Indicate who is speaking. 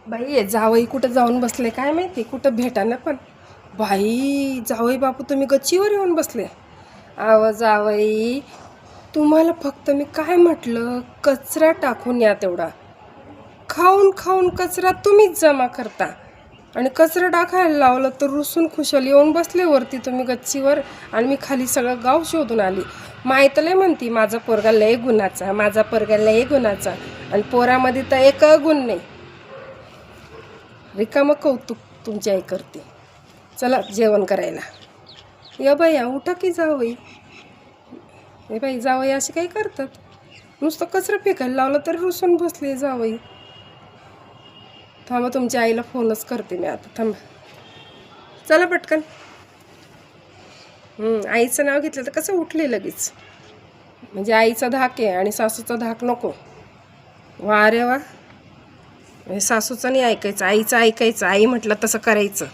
Speaker 1: बाई जावई कुठं जाऊन बसले काय माहिती, कुठं भेटाना पण. बाई जावई बापू तुम्ही गच्चीवर येऊन बसले. आव जावई, तुम्हाला फक्त मी काय म्हटलं, कचरा टाकून या तेवढा. खाऊन खाऊन कचरा तुम्हीच जमा करता आणि कचरा टाकायला लावलं तर रुसून खुशाल येऊन बसले वरती तुम्ही गच्चीवर, आणि मी खाली सगळं गाव शोधून आली. माहीत लय म्हणती माझा पोरगा लय गुणाचा, माझा पोरगा लय गुणाचा, आणि पोरामध्ये तर एक गुण नाही. रिकामं कौतुक तुमची आई करते. चला जेवण करायला या बाई, उठा की जावई. हे बाई जावई असे काही करतात, नुसतं कचरा फेकायला लावलं तर रुसून बसले जावई. थांबा तुमच्या आईला फोनच करते मी आता, थांबा. चला पटकन. आईचं नाव घेतलं तर कसं उठले लगेच, म्हणजे आईचा धाक आहे आणि सासूचा धाक नको. वा रे वा, सासूचं नाही ऐकायचं, आईचं ऐकायचं. आई म्हटलं तसं करायचं.